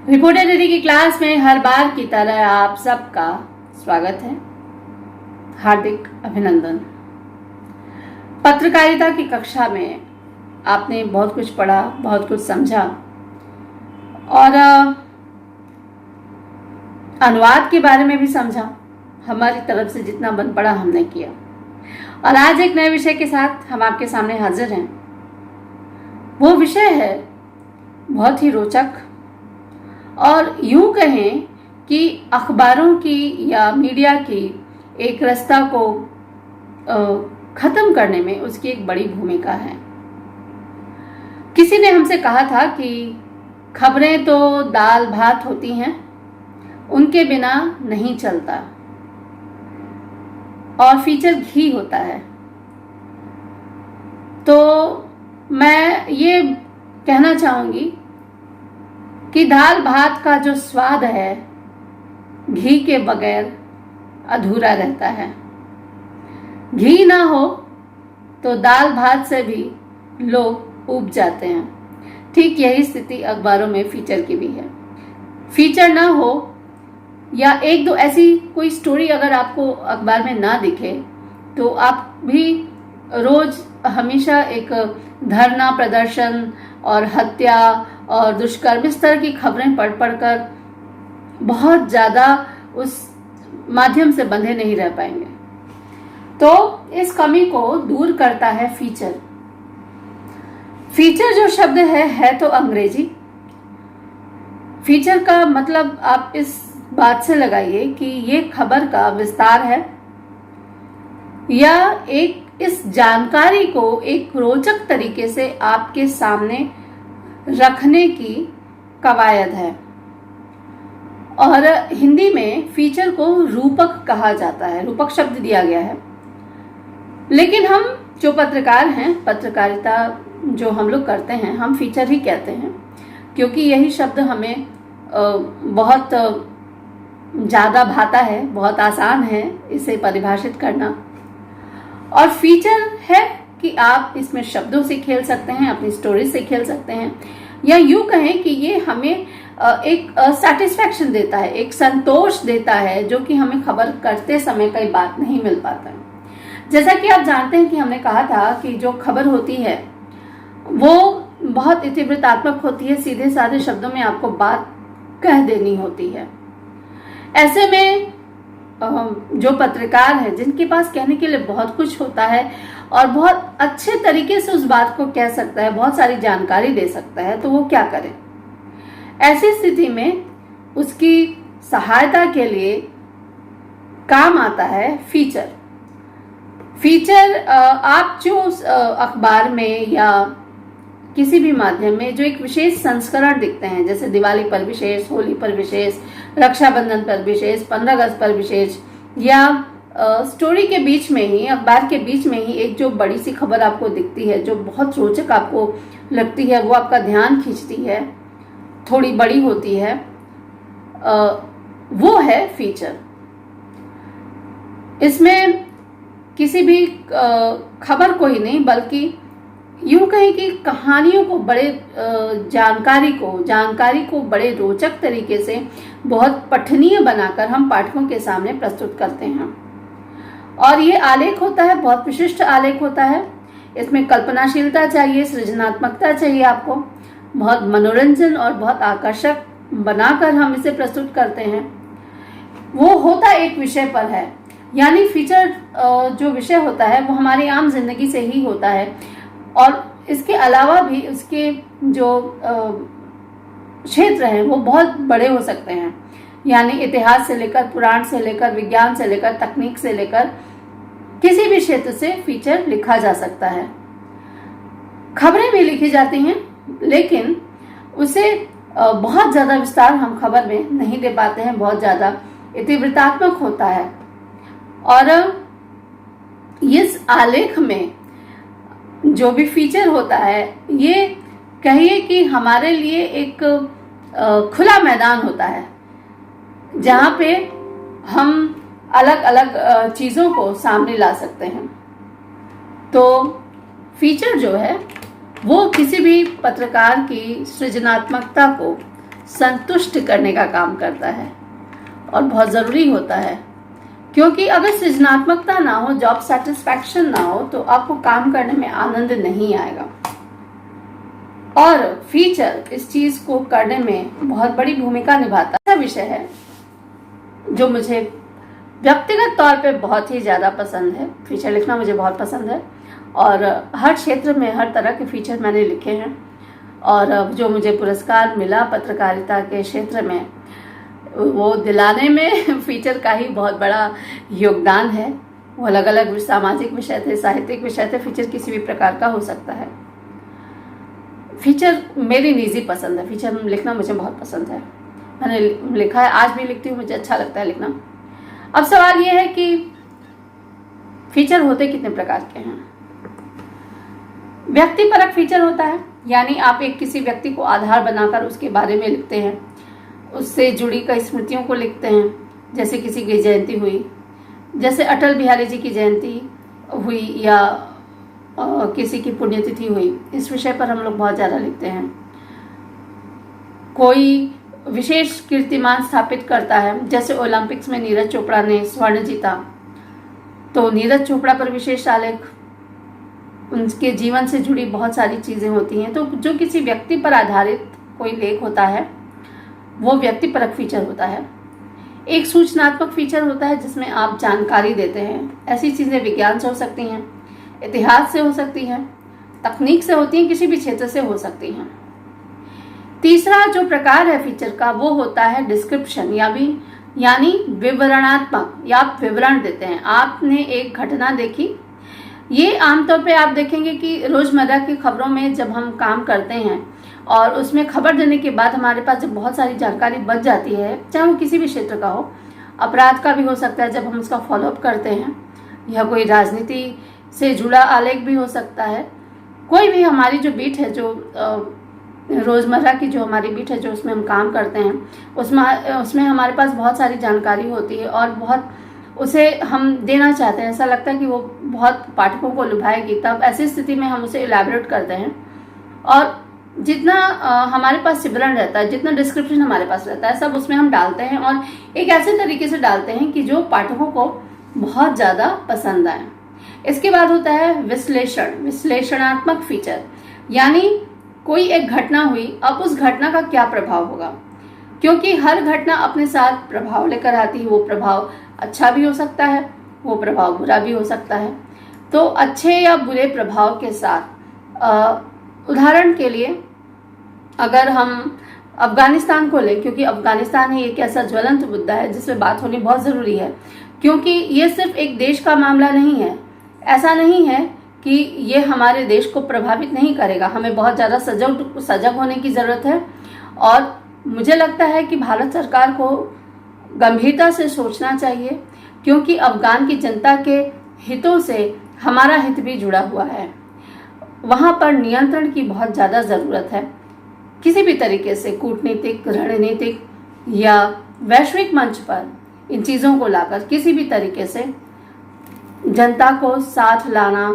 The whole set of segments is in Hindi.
रिपोर्टर दीदी की क्लास में हर बार की तरह आप सबका स्वागत है। हार्दिक अभिनंदन। पत्रकारिता की कक्षा में आपने बहुत कुछ पढ़ा, बहुत कुछ समझा और अनुवाद के बारे में भी समझा। हमारी तरफ से जितना बन पड़ा हमने किया और आज एक नए विषय के साथ हम आपके सामने हाजिर हैं। वो विषय है बहुत ही रोचक और यूं कहें कि अखबारों की या मीडिया की एक रास्ता को खत्म करने में उसकी एक बड़ी भूमिका है। किसी ने हमसे कहा था कि खबरें तो दाल भात होती हैं, उनके बिना नहीं चलता, और फीचर घी होता है। तो मैं ये कहना चाहूंगी कि दाल भात का जो स्वाद है घी के बगैर अधूरा रहता है। घी ना हो तो दाल भात से भी लोग ऊब जाते हैं। ठीक यही स्थिति अखबारों में फीचर की भी है। फीचर ना हो या एक दो ऐसी कोई स्टोरी अगर आपको अखबार में ना दिखे तो आप भी रोज हमेशा एक धरना प्रदर्शन और हत्या और दुष्कर्म इस तरह की खबरें पढ़ कर बहुत ज्यादा उस माध्यम से बंधे नहीं रह पाएंगे। तो इस कमी को दूर करता है फीचर। फीचर जो शब्द है तो अंग्रेजी। फीचर का मतलब आप इस बात से लगाइए कि ये खबर का विस्तार है या एक इस जानकारी को एक रोचक तरीके से आपके सामने रखने की कवायद है। और हिंदी में फीचर को रूपक कहा जाता है, रूपक शब्द दिया गया है। लेकिन हम जो पत्रकार हैं, पत्रकारिता जो हम लोग करते हैं, हम फीचर ही कहते हैं क्योंकि यही शब्द हमें बहुत ज़्यादा भाता है, बहुत आसान है इसे परिभाषित करना। और फीचर है कि आप इसमें शब्दों से खेल सकते हैं, अपनी स्टोरी से खेल सकते हैं, या यूं कहें कि ये हमें एक सेटिस्फैक्शन देता है, एक संतोष देता है जो कि हमें खबर करते समय कई बार नहीं मिल पाता है। जैसा कि आप जानते हैं कि हमने कहा था कि जो खबर होती है वो बहुत इतिवृत्तात्मक होती है, सीधे साधे शब्दों में आपको बात कह देनी होती है। ऐसे में जो पत्रकार है जिनके पास कहने के लिए बहुत कुछ होता है और बहुत अच्छे तरीके से उस बात को कह सकता है, बहुत सारी जानकारी दे सकता है, तो वो क्या करे? ऐसी स्थिति में उसकी सहायता के लिए काम आता है फीचर। फीचर आप जो अखबार में या किसी भी माध्यम में जो एक विशेष संस्करण दिखते हैं, जैसे दिवाली पर विशेष, होली पर विशेष, रक्षाबंधन पर विशेष, 15 अगस्त पर विशेष, या स्टोरी के बीच में ही, अखबार के बीच में ही एक जो बड़ी सी खबर आपको दिखती है जो बहुत रोचक आपको लगती है, वो आपका ध्यान खींचती है, थोड़ी बड़ी होती है, वो है फीचर। इसमें किसी भी खबर को ही नहीं बल्कि यूं कहें कि कहानियों को बड़े जानकारी को बड़े रोचक तरीके से बहुत पठनीय बनाकर हम पाठकों के सामने प्रस्तुत करते हैं। और ये आलेख होता है, बहुत विशिष्ट आलेख होता है। इसमें कल्पनाशीलता चाहिए, सृजनात्मकता चाहिए आपको, बहुत मनोरंजन और बहुत आकर्षक बनाकर हम इसे प्रस्तुत करते हैं। वो होता एक विषय पर है, यानी फीचर जो विषय होता है वो हमारी आम जिंदगी से ही होता है और इसके अलावा भी उसके जो क्षेत्र हैं वो बहुत बड़े हो सकते हैं। यानी इतिहास से लेकर, पुराण से लेकर, विज्ञान से लेकर, तकनीक से लेकर किसी भी क्षेत्र से फीचर लिखा जा सकता है। खबरें भी लिखी जाती हैं लेकिन उसे बहुत ज्यादा विस्तार हम खबर में नहीं दे पाते हैं, बहुत ज्यादा इतिवृत्तात्मक होता है। और इस आलेख में जो भी फीचर होता है ये कहिए कि हमारे लिए एक खुला मैदान होता है जहाँ पे हम अलग अलग चीज़ों को सामने ला सकते हैं। तो फीचर जो है वो किसी भी पत्रकार की सृजनात्मकता को संतुष्ट करने का काम करता है और बहुत ज़रूरी होता है, क्योंकि अगर सृजनात्मकता ना हो, जॉब सेटिस्फैक्शन ना हो, तो आपको काम करने में आनंद नहीं आएगा। और फीचर इस चीज को करने में बहुत बड़ी भूमिका निभाता है। विषय है जो मुझे व्यक्तिगत तौर पे बहुत ही ज्यादा पसंद है। फीचर लिखना मुझे बहुत पसंद है और हर क्षेत्र में हर तरह के फीचर मैंने लिखे हैं, और जो मुझे पुरस्कार मिला पत्रकारिता के क्षेत्र में, वो दिलाने में फीचर का ही बहुत बड़ा योगदान है। वो अलग अलग सामाजिक विषय थे, साहित्यिक विषय थे, फीचर किसी भी प्रकार का हो सकता है। फीचर मेरी निजी पसंद है, फीचर लिखना मुझे बहुत पसंद है, मैंने लिखा है, आज भी लिखती हूँ, मुझे अच्छा लगता है लिखना। अब सवाल ये है कि फीचर होते कितने प्रकार के हैं। व्यक्तिपरक फीचर होता है, यानी आप एक किसी व्यक्ति को आधार बनाकर उसके बारे में लिखते हैं, उससे जुड़ी कई स्मृतियों को लिखते हैं, जैसे किसी की जयंती हुई, जैसे अटल बिहारी जी की जयंती हुई या किसी की पुण्यतिथि हुई, इस विषय पर हम लोग बहुत ज़्यादा लिखते हैं। कोई विशेष कीर्तिमान स्थापित करता है, जैसे ओलंपिक्स में नीरज चोपड़ा ने स्वर्ण जीता, तो नीरज चोपड़ा पर विशेष आलेख, उनके जीवन से जुड़ी बहुत सारी चीज़ें होती हैं। तो जो किसी व्यक्ति पर आधारित कोई लेख होता है वो व्यक्तिपरक फीचर होता है। एक सूचनात्मक फीचर होता है जिसमें आप जानकारी देते हैं। ऐसी चीज़ें विज्ञान से हो सकती हैं, इतिहास से हो सकती हैं, तकनीक से होती हैं, किसी भी क्षेत्र से हो सकती हैं। तीसरा जो प्रकार है फीचर का वो होता है डिस्क्रिप्शन, यानी विवरणात्मक, या आप विवरण देते हैं। आपने एक घटना देखी, ये आमतौर पे आप देखेंगे कि रोजमर्रा की खबरों में जब हम काम करते हैं और उसमें खबर देने के बाद हमारे पास जब बहुत सारी जानकारी बच जाती है, चाहे वो किसी भी क्षेत्र का हो, अपराध का भी हो सकता है जब हम उसका फॉलोअप करते हैं, या कोई राजनीति से जुड़ा आलेख भी हो सकता है, कोई भी हमारी जो बीट है, जो रोज़मर्रा की जो हमारी बीट है, जो उसमें हम काम करते हैं, उसमें हमारे पास बहुत सारी जानकारी होती है और बहुत उसे हम देना चाहते हैं। ऐसा लगता है कि वो बहुत पाठकों को लुभाएगी, तब ऐसी स्थिति में हम उसे इलैबोरेट करते हैं और जितना हमारे पास विवरण रहता है, जितना डिस्क्रिप्शन हमारे पास रहता है, सब उसमें हम डालते हैं और एक ऐसे तरीके से डालते हैं कि जो पाठकों को बहुत ज़्यादा पसंद आए। इसके बाद होता है विश्लेषणात्मक फीचर, यानी कोई एक घटना हुई, अब उस घटना का क्या प्रभाव होगा, क्योंकि हर घटना अपने साथ प्रभाव लेकर आती है। वो प्रभाव अच्छा भी हो सकता है, वो प्रभाव बुरा भी हो सकता है। तो अच्छे या बुरे प्रभाव के साथ उदाहरण के लिए अगर हम अफगानिस्तान को लें, क्योंकि अफगानिस्तान ही एक ऐसा ज्वलंत मुद्दा है जिसमें बात होनी बहुत ज़रूरी है, क्योंकि ये सिर्फ एक देश का मामला नहीं है। ऐसा नहीं है कि ये हमारे देश को प्रभावित नहीं करेगा, हमें बहुत ज़्यादा सजग होने की ज़रूरत है। और मुझे लगता है कि भारत सरकार को गंभीरता से सोचना चाहिए, क्योंकि अफगान की जनता के हितों से हमारा हित भी जुड़ा हुआ है। वहाँ पर नियंत्रण की बहुत ज़्यादा ज़रूरत है, किसी भी तरीके से, कूटनीतिक, रणनीतिक या वैश्विक मंच पर इन चीज़ों को लाकर किसी भी तरीके से जनता को साथ लाना,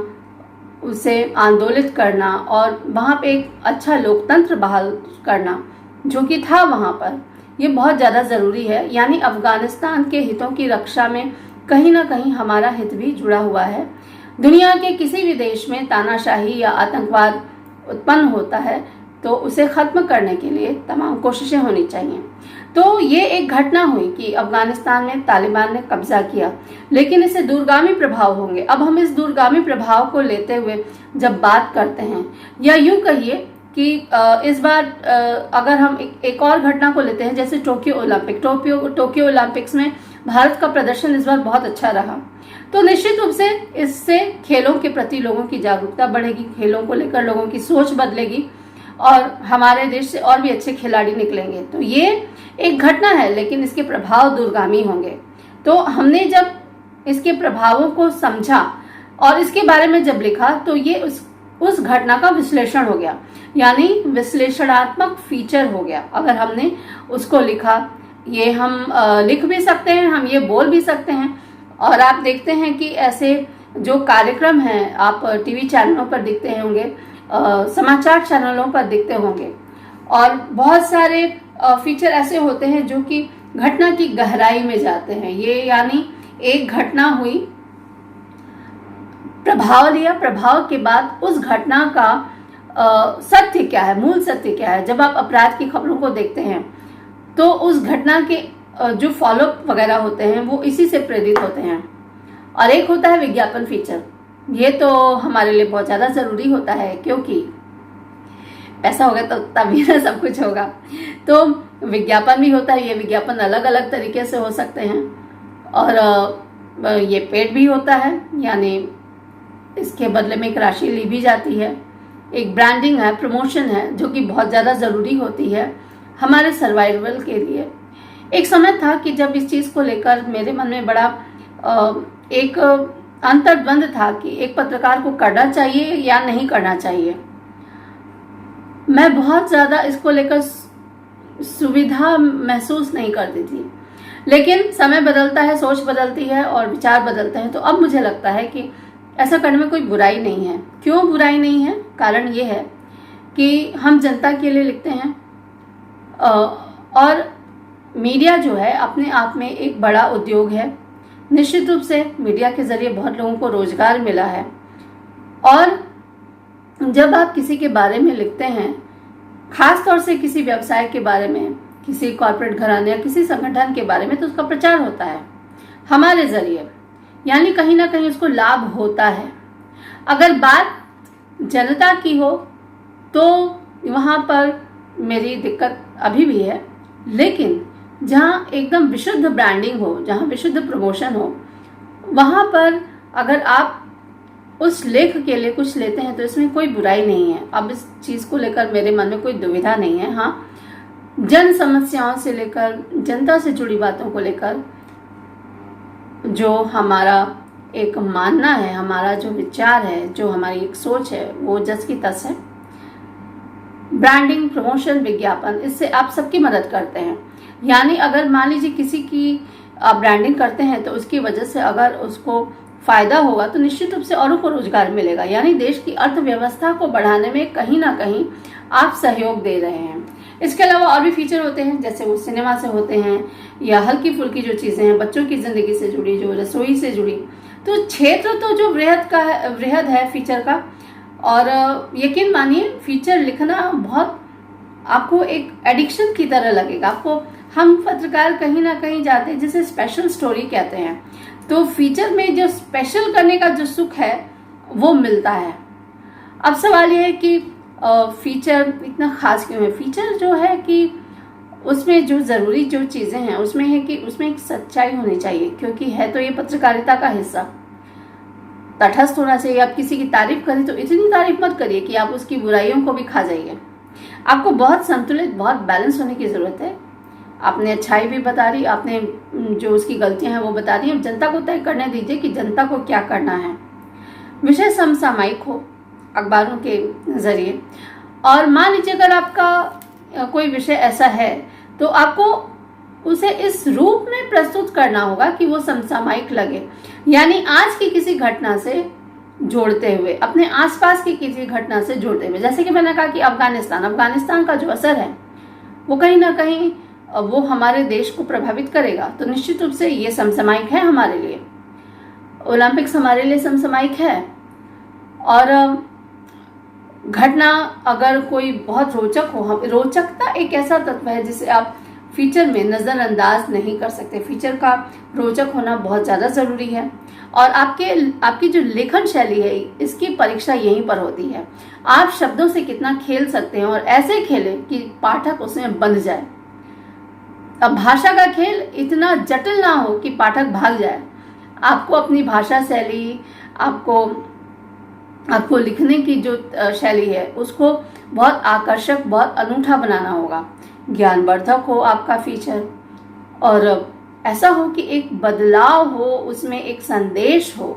उसे आंदोलित करना और वहाँ पे एक अच्छा लोकतंत्र बहाल करना जो कि था वहाँ पर, ये बहुत ज़्यादा ज़रूरी है। यानी अफगानिस्तान के हितों की रक्षा में कहीं ना कहीं हमारा हित भी जुड़ा हुआ है। दुनिया के किसी भी देश में तानाशाही या आतंकवाद उत्पन्न होता है तो उसे ख़त्म करने के लिए तमाम कोशिशें होनी चाहिए। तो ये एक घटना हुई कि अफगानिस्तान में तालिबान ने कब्जा किया, लेकिन इससे दूरगामी प्रभाव होंगे। अब हम इस दूरगामी प्रभाव को लेते हुए जब बात करते हैं, या यूं कहिए कि इस बार अगर हम एक और घटना को लेते हैं, जैसे टोक्यो ओलंपिक्स में भारत का प्रदर्शन इस बार बहुत अच्छा रहा, तो निश्चित रूप से इससे खेलों के प्रति लोगों की जागरूकता बढ़ेगी, खेलों को लेकर लोगों की सोच बदलेगी और हमारे देश से और भी अच्छे खिलाड़ी निकलेंगे। तो ये एक घटना है, लेकिन इसके प्रभाव दूरगामी होंगे। तो हमने जब इसके प्रभावों को समझा और इसके बारे में जब लिखा, तो ये उस घटना का विश्लेषण हो गया, यानी विश्लेषणात्मक फीचर हो गया। अगर हमने उसको लिखा, ये हम लिख भी सकते हैं, हम ये बोल भी सकते हैं। और आप देखते हैं कि ऐसे जो कार्यक्रम हैं, आप टीवी चैनलों पर दिखते होंगे, समाचार चैनलों पर दिखते होंगे, और बहुत सारे फीचर ऐसे होते हैं जो कि घटना की गहराई में जाते हैं। ये यानी एक घटना हुई, प्रभाव लिया, प्रभाव के बाद उस घटना का सत्य क्या है, मूल सत्य क्या है। जब आप अपराध की खबरों को देखते हैं तो उस घटना के जो फॉलोअप वगैरह होते हैं वो इसी से प्रेरित होते हैं। और एक होता है विज्ञापन फीचर। ये तो हमारे लिए बहुत ज़्यादा ज़रूरी होता है, क्योंकि पैसा होगा तो तभी ना सब कुछ होगा। तो विज्ञापन भी होता है। ये विज्ञापन अलग अलग तरीके से हो सकते हैं, और ये पेड भी होता है, यानी इसके बदले में एक राशि ली भी जाती है। एक ब्रांडिंग है, प्रमोशन है, जो कि बहुत ज़्यादा ज़रूरी होती है हमारे सर्वाइवल के लिए। एक समय था कि जब इस चीज़ को लेकर मेरे मन में बड़ा एक अंतर्द्वंद था कि एक पत्रकार को करना चाहिए या नहीं करना चाहिए। मैं बहुत ज़्यादा इसको लेकर सुविधा महसूस नहीं करती थी, लेकिन समय बदलता है, सोच बदलती है और विचार बदलते हैं। तो अब मुझे लगता है कि ऐसा करने में कोई बुराई नहीं है। क्यों बुराई नहीं है? कारण ये है कि हम जनता के लिए लिखते हैं, और मीडिया जो है अपने आप में एक बड़ा उद्योग है। निश्चित रूप से मीडिया के जरिए बहुत लोगों को रोजगार मिला है, और जब आप किसी के बारे में लिखते हैं, खास तौर से किसी व्यवसाय के बारे में, किसी कॉर्पोरेट घराने या किसी संगठन के बारे में, तो उसका प्रचार होता है हमारे जरिए, यानी कहीं ना कहीं उसको लाभ होता है। अगर बात जनता की हो तो वहाँ पर मेरी दिक्कत अभी भी है, लेकिन जहाँ एकदम विशुद्ध ब्रांडिंग हो, जहाँ विशुद्ध प्रमोशन हो, वहाँ पर अगर आप उस लेख के लिए कुछ लेते हैं तो इसमें कोई बुराई नहीं है। अब इस चीज़ को लेकर मेरे मन में कोई दुविधा नहीं है। हाँ, जन समस्याओं से लेकर, जनता से जुड़ी बातों को लेकर जो हमारा एक मानना है, हमारा जो विचार है, जो हमारी एक सोच है, वो जस की तस है। ब्रांडिंग, प्रमोशन, विज्ञापन, इससे आप सबकी मदद करते हैं। यानी अगर मान लीजिए किसी की आप ब्रांडिंग करते हैं तो उसकी वजह से अगर उसको फायदा होगा तो निश्चित रूप से औरों को रोजगार मिलेगा, यानी देश की अर्थव्यवस्था को बढ़ाने में कहीं ना कहीं आप सहयोग दे रहे हैं। इसके अलावा और भी फीचर होते हैं, जैसे वो सिनेमा से होते हैं या हल्की फुल्की जो चीज़ें हैं, बच्चों की ज़िंदगी से जुड़ी, जो रसोई से जुड़ी। तो क्षेत्र तो जो वृहद है फीचर का, और यकीन मानिए फीचर लिखना बहुत आपको एक एडिक्शन की तरह लगेगा आपको। हम पत्रकार कहीं ना कहीं जाते हैं जिसे स्पेशल स्टोरी कहते हैं, तो फीचर में जो स्पेशल करने का जो सुख है वो मिलता है। अब सवाल यह है कि फीचर इतना खास क्यों है? फीचर जो है कि उसमें जो ज़रूरी जो चीज़ें हैं उसमें है कि उसमें एक सच्चाई होनी चाहिए, क्योंकि है तो ये पत्रकारिता का हिस्सा। तटस्थ होना चाहिए। आप किसी की तारीफ करें तो इतनी तारीफ मत करिए कि आप उसकी बुराइयों को भी खा जाइए। आपको बहुत संतुलित, बहुत बैलेंस होने की ज़रूरत है। आपने अच्छाई भी बता दी, आपने जो उसकी गलतियां हैं वो बता दी। अब जनता को तय करने दीजिए कि जनता को क्या करना है। विषय समसामयिक हो अखबारों के जरिए, और मान लीजिए अगर आपका कोई विषय ऐसा है तो आपको उसे इस रूप में प्रस्तुत करना होगा कि वो समसामयिक लगे, यानी आज की किसी घटना से जोड़ते हुए, अपने आसपास की किसी घटना से जोड़ते हुए। जैसे कि मैंने कहा कि अफगानिस्तान का जो असर है वो कहीं ना कहीं वो हमारे देश को प्रभावित करेगा, तो निश्चित रूप से ये समसामयिक है हमारे लिए। ओलंपिक्स हमारे लिए समसामयिक है, और घटना अगर कोई बहुत रोचक हो, रोचकता एक ऐसा तत्व है जिसे आप फीचर में नज़रअंदाज नहीं कर सकते। फीचर का रोचक होना बहुत ज़्यादा ज़रूरी है, और आपकी जो लेखन शैली है इसकी परीक्षा यहीं पर होती है। आप शब्दों से कितना खेल सकते हैं, और ऐसे खेलें कि पाठक उसमें बंध जाए। अब भाषा का खेल इतना जटिल ना हो कि पाठक भाग जाए। आपको अपनी भाषा शैली, आपको लिखने की जो शैली है उसको बहुत आकर्षक, बहुत अनूठा बनाना होगा। ज्ञानवर्धक हो आपका फीचर, और ऐसा हो कि एक बदलाव हो, उसमें एक संदेश हो,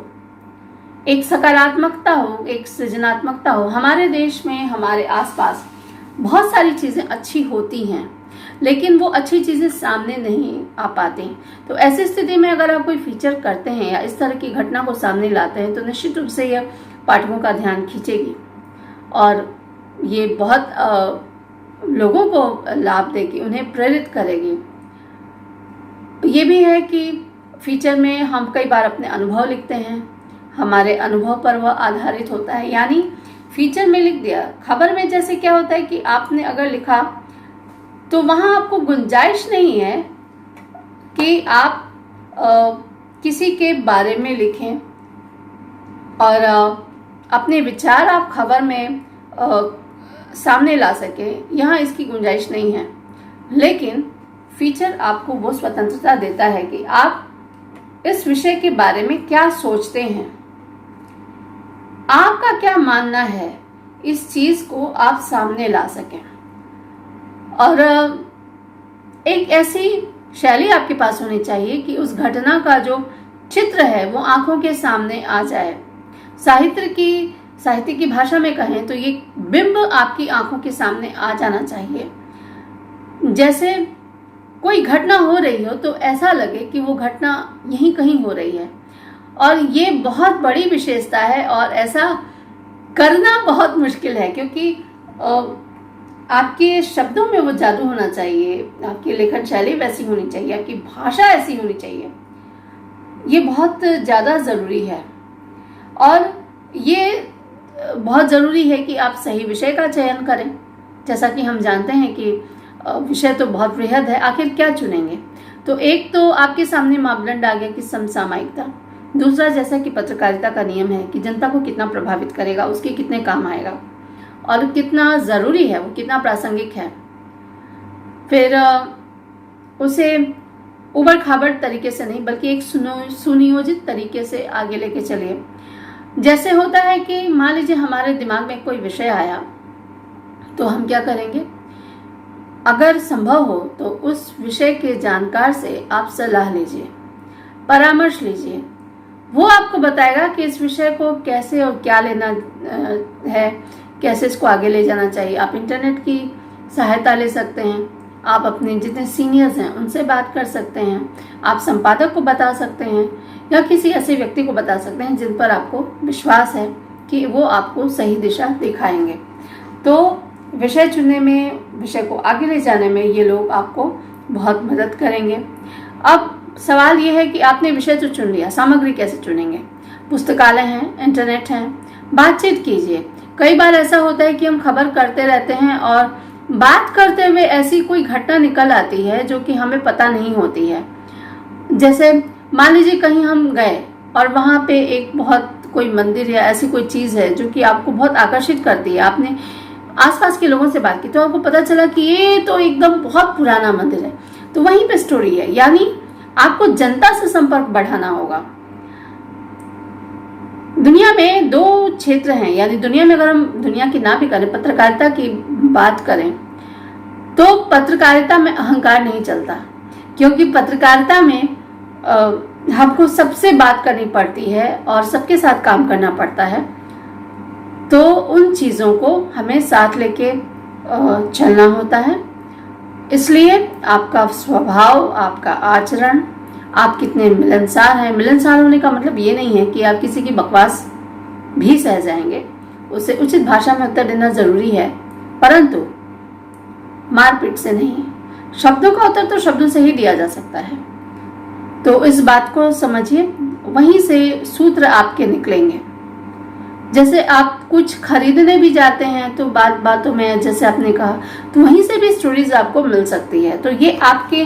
एक सकारात्मकता हो, एक सृजनात्मकता हो। हमारे देश में, हमारे आसपास बहुत सारी चीज़ें अच्छी होती हैं, लेकिन वो अच्छी चीज़ें सामने नहीं आ पाती। तो ऐसी स्थिति में अगर आप कोई फीचर करते हैं या इस तरह की घटना को सामने लाते हैं तो निश्चित रूप से यह पाठकों का ध्यान खींचेगी, और ये बहुत लोगों को लाभ देगी, उन्हें प्रेरित करेगी। ये भी है कि फीचर में हम कई बार अपने अनुभव लिखते हैं, हमारे अनुभव पर वह आधारित होता है। यानी फीचर में लिख दिया, खबर में जैसे क्या होता है कि आपने अगर लिखा तो वहां आपको गुंजाइश नहीं है कि आप किसी के बारे में लिखें और अपने विचार आप खबर में सामने ला सके, यहाँ इसकी गुंजाइश नहीं है। लेकिन फीचर आपको वो स्वतंत्रता देता है कि आप इस विषय के बारे में क्या सोचते हैं, आपका क्या मानना है, इस चीज को आप सामने ला सकें। और एक ऐसी शैली आपके पास होनी चाहिए कि उस घटना का जो चित्र है वो आंखों के सामने आ जाए। साहित्य की भाषा में कहें तो ये बिंब आपकी आंखों के सामने आ जाना चाहिए। जैसे कोई घटना हो रही हो तो ऐसा लगे कि वो घटना यहीं कहीं हो रही है, और ये बहुत बड़ी विशेषता है और ऐसा करना बहुत मुश्किल है, क्योंकि आपके शब्दों में वो जादू होना चाहिए, आपकी लेखन शैली वैसी होनी चाहिए, आपकी भाषा ऐसी होनी चाहिए। ये बहुत ज़्यादा ज़रूरी है। और ये बहुत ज़रूरी है कि आप सही विषय का चयन करें। जैसा कि हम जानते हैं कि विषय तो बहुत बृहद है, आखिर क्या चुनेंगे। तो एक तो आपके सामने मापदंड आ गया कि समसामयिकता, दूसरा जैसा कि पत्रकारिता का नियम है कि जनता को कितना प्रभावित करेगा, उसके कितने काम आएगा और कितना ज़रूरी है, वो कितना प्रासंगिक है। फिर उसे उबड़ खाबड़ तरीके से नहीं बल्कि एक सुनियोजित तरीके से आगे लेके चलिए। जैसे होता है कि मान लीजिए हमारे दिमाग में कोई विषय आया तो हम क्या करेंगे, अगर संभव हो तो उस विषय के जानकार से आप सलाह लीजिए, परामर्श लीजिए। वो आपको बताएगा कि इस विषय को कैसे और क्या लेना है, कैसे इसको आगे ले जाना चाहिए। आप इंटरनेट की सहायता ले सकते हैं, आप अपने जितने सीनियर्स हैं उनसे बात कर सकते हैं, आप संपादक को बता सकते हैं या किसी ऐसे व्यक्ति को बता सकते हैं जिन पर आपको विश्वास है कि वो आपको सही दिशा दिखाएंगे। तो विषय चुनने में, विषय को आगे ले जाने में ये लोग आपको बहुत मदद करेंगे। अब सवाल ये है कि आपने विषय तो चुन लिया, सामग्री कैसे चुनेंगे। पुस्तकालय हैं, इंटरनेट हैं, बातचीत कीजिए। कई बार ऐसा होता है कि हम खबर करते रहते हैं और बात करते हुए ऐसी कोई घटना निकल आती है जो कि हमें पता नहीं होती है। जैसे मान लीजिए कहीं हम गए और वहां पे एक बहुत कोई मंदिर या ऐसी कोई चीज है जो कि आपको बहुत आकर्षित करती है, आपने आसपास के लोगों से बात की तो आपको पता चला कि ये तो एकदम बहुत पुराना मंदिर है, तो वहीं पे स्टोरी है। यानी आपको जनता से संपर्क बढ़ाना होगा। दुनिया में दो क्षेत्र हैं, यानी दुनिया में अगर हम दुनिया की ना भी करें, पत्रकारिता की बात करें तो पत्रकारिता में अहंकार नहीं चलता, क्योंकि पत्रकारिता में हमको सबसे बात करनी पड़ती है और सबके साथ काम करना पड़ता है। तो उन चीज़ों को हमें साथ लेके चलना होता है। इसलिए आपका स्वभाव, आपका आचरण, आप कितने मिलनसार हैं। मिलनसार होने का मतलब ये नहीं है कि आप किसी की बकवास भी सह जाएंगे, उसे उचित भाषा में उत्तर देना जरूरी है, परंतु मारपीट से नहीं। शब्दों का उत्तर तो शब्दों से ही दिया जा सकता है। तो इस बात को समझिए, वहीं से सूत्र आपके निकलेंगे। जैसे आप कुछ खरीदने भी जाते हैं तो बातों में, जैसे आपने कहा, तो वहीं से भी स्टोरीज आपको मिल सकती है। तो ये आपके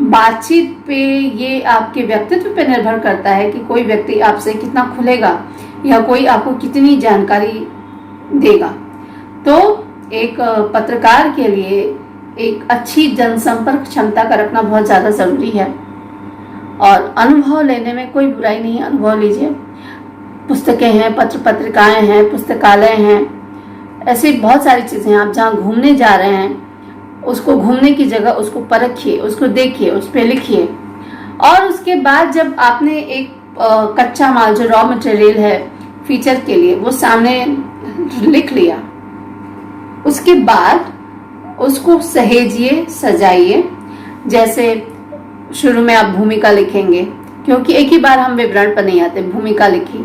बातचीत पे, ये आपके व्यक्तित्व पे निर्भर करता है कि कोई व्यक्ति आपसे कितना खुलेगा या कोई आपको कितनी जानकारी देगा। तो एक पत्रकार के लिए एक अच्छी जनसंपर्क क्षमता का रखना बहुत ज़्यादा ज़रूरी है। और अनुभव लेने में कोई बुराई नहीं, अनुभव लीजिए। पुस्तकें हैं, पत्रिकाएं हैं, पुस्तकालय हैं, ऐसी बहुत सारी चीज़ें हैं। आप जहाँ घूमने जा रहे हैं उसको, घूमने की जगह उसको परखिए, उसको देखिए, उस पर लिखिए। और उसके बाद जब आपने एक कच्चा माल, जो रॉ मटेरियल है फीचर के लिए, वो सामने लिख लिया, उसके बाद उसको सहेजिए, सजाइए। जैसे शुरू में आप भूमिका लिखेंगे, क्योंकि एक ही बार हम विवरण पर नहीं आते। भूमिका लिखी,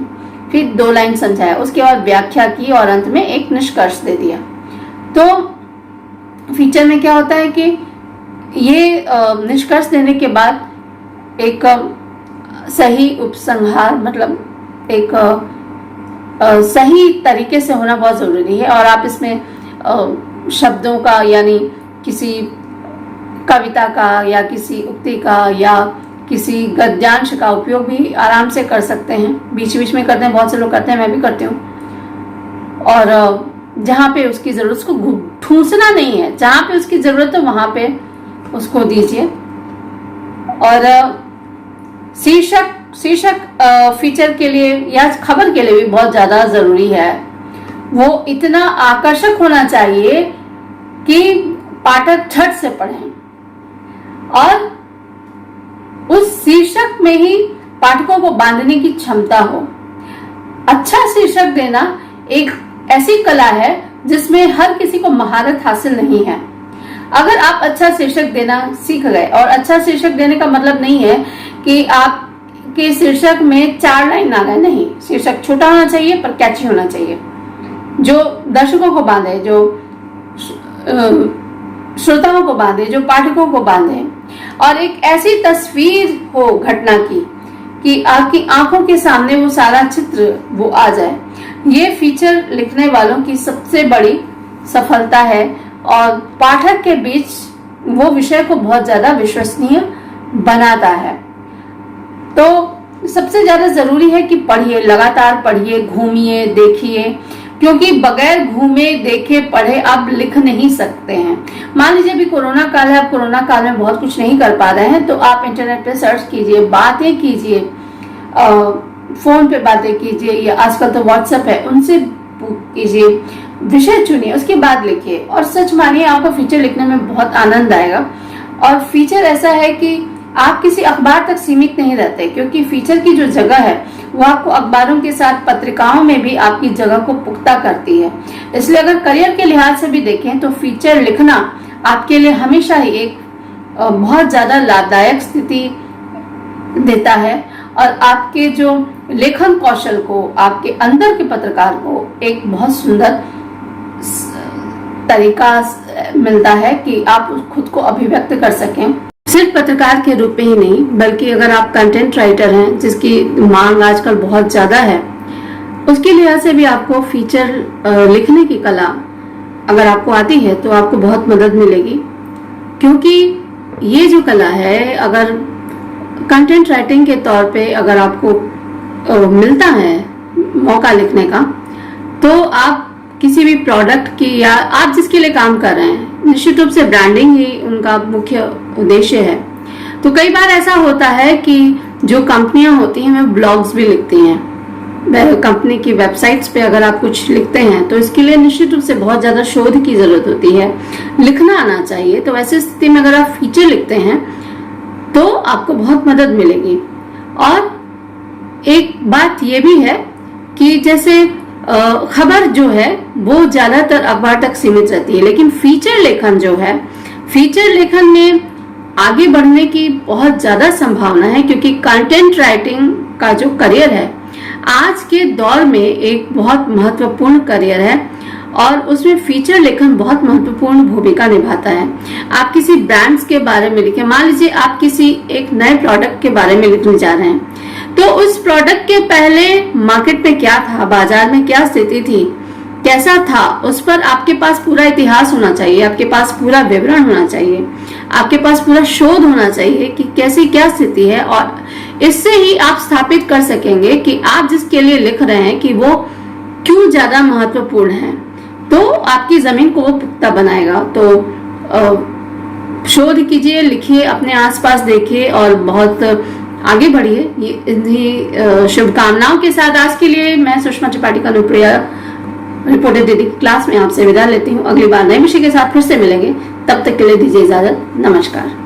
फिर 2 लाइन समझाया, उसके बाद व्याख्या की और अंत में एक निष्कर्ष दे दिया। तो फीचर में क्या होता है कि ये निष्कर्ष देने के बाद एक सही उपसंहार, मतलब एक सही तरीके से होना बहुत जरूरी है। और आप इसमें शब्दों का, यानी किसी कविता का या किसी उक्ति का या किसी गद्यांश का उपयोग भी आराम से कर सकते हैं। बीच बीच में करते हैं, बहुत से लोग करते हैं, मैं भी करती हूँ। और जहाँ पे उसकी जरूरत, उसको ठूंसना नहीं है, जहाँ पे उसकी जरूरत है वहां पे उसको दीजिए। और शीर्षक फीचर के लिए या खबर के लिए भी बहुत ज्यादा जरूरी है। वो इतना आकर्षक होना चाहिए कि पाठक झट से पढ़ें और उस शीर्षक में ही पाठकों को बांधने की क्षमता हो। अच्छा शीर्षक देना एक ऐसी कला है जिसमें हर किसी को महारत हासिल नहीं है। अगर आप अच्छा शीर्षक देना सीख गए, और अच्छा शीर्षक देने का मतलब नहीं है कि आपके शीर्षक में 4 लाइन आ गए, नहीं। शीर्षक छोटा होना चाहिए पर कैची होना चाहिए, जो दर्शकों को बांधे, जो श्रोताओं को बांधे, जो पाठकों को बांधे। और एक ऐसी तस्वीर हो घटना की कि आपकी आंखों के सामने वो सारा चित्र वो आ जाए। ये फीचर लिखने वालों की सबसे बड़ी सफलता है और पाठक के बीच वो विषय को बहुत ज्यादा विश्वसनीय बनाता है। तो सबसे ज्यादा जरूरी है कि पढ़िए, लगातार पढ़िए, घूमिए, देखिए, क्योंकि बगैर घूमे, देखे, पढ़े आप लिख नहीं सकते हैं। मान लीजिए अभी कोरोना काल है, आप कोरोना काल में बहुत कुछ नहीं कर पा रहे हैं, तो आप इंटरनेट पे सर्च कीजिए, बातें कीजिए, फोन पे बातें कीजिए, या आजकल तो व्हाट्सएप है, उनसे कीजिए, विषय चुनिए, उसके बाद लिखिए। और सच मानिए आपको फीचर लिखने में बहुत आनंद आएगा। और फीचर ऐसा है कि आप किसी अखबार तक सीमित नहीं रहते, क्योंकि फीचर की जो जगह है वो आपको अखबारों के साथ पत्रिकाओं में भी आपकी जगह को पुख्ता करती है। इसलिए अगर करियर के लिहाज से भी देखें तो फीचर लिखना आपके लिए हमेशा ही एक बहुत ज्यादा लाभदायक स्थिति देता है और आपके जो लेखन कौशल को, आपके अंदर के पत्रकार को एक बहुत सुंदर तरीका मिलता है कि आप खुद को अभिव्यक्त कर सकें। सिर्फ पत्रकार के रूप में ही नहीं, बल्कि अगर आप कंटेंट राइटर हैं, जिसकी मांग आजकल बहुत ज्यादा है, उसके लिहाज से भी आपको फीचर लिखने की कला अगर आपको आती है तो आपको बहुत मदद मिलेगी। क्योंकि ये जो कला है, अगर कंटेंट राइटिंग के तौर पे अगर आपको मिलता है मौका लिखने का, तो आप किसी भी प्रोडक्ट की, या आप जिसके लिए काम कर रहे हैं, निश्चित रूप से ब्रांडिंग ही उनका मुख्य उद्देश्य है। तो कई बार ऐसा होता है कि जो कंपनियां होती हैं वो ब्लॉग्स भी लिखती हैं। कंपनी की वेबसाइट्स पे अगर आप कुछ लिखते हैं तो इसके लिए निश्चित रूप से बहुत ज्यादा शोध की जरूरत होती है, लिखना आना चाहिए। तो ऐसी स्थिति में अगर आप फीचर लिखते हैं तो आपको बहुत मदद मिलेगी। और एक बात ये भी है कि जैसे खबर जो है वो ज्यादातर अखबार तक सीमित रहती है, लेकिन फीचर लेखन जो है, फीचर लेखन में आगे बढ़ने की बहुत ज्यादा संभावना है, क्योंकि कंटेंट राइटिंग का जो करियर है आज के दौर में एक बहुत महत्वपूर्ण करियर है और उसमें फीचर लेखन बहुत महत्वपूर्ण भूमिका निभाता है। आप किसी ब्रांड्स के बारे में लिखें, मान लीजिए आप किसी एक नए प्रोडक्ट के बारे में लिखने जा रहे हैं, तो उस प्रोडक्ट के पहले मार्केट में क्या था, बाजार में क्या स्थिति थी, कैसा था, उस पर आपके पास पूरा इतिहास होना चाहिए, आपके पास पूरा विवरण होना चाहिए, आपके पास पूरा शोध होना चाहिए कि कैसी क्या स्थिति है। और इससे ही आप स्थापित कर सकेंगे कि आप जिसके लिए लिख रहे हैं कि वो क्यों ज्यादा महत्वपूर्ण है, तो आपकी जमीन को वो पुख्ता बनाएगा। तो शोध कीजिए, लिखिए, अपने आसपास देखिए और बहुत आगे बढ़िए। ये इन्हीं शुभकामनाओं के साथ आज के लिए मैं सुषमा त्रिपाठी का अनुप्रिया रिपोर्टर दीदी की क्लास में आपसे विदा लेती हूँ। अगली बार नए विषय के साथ फिर से मिलेंगे, तब तक के लिए दीजिए इजाजत। नमस्कार।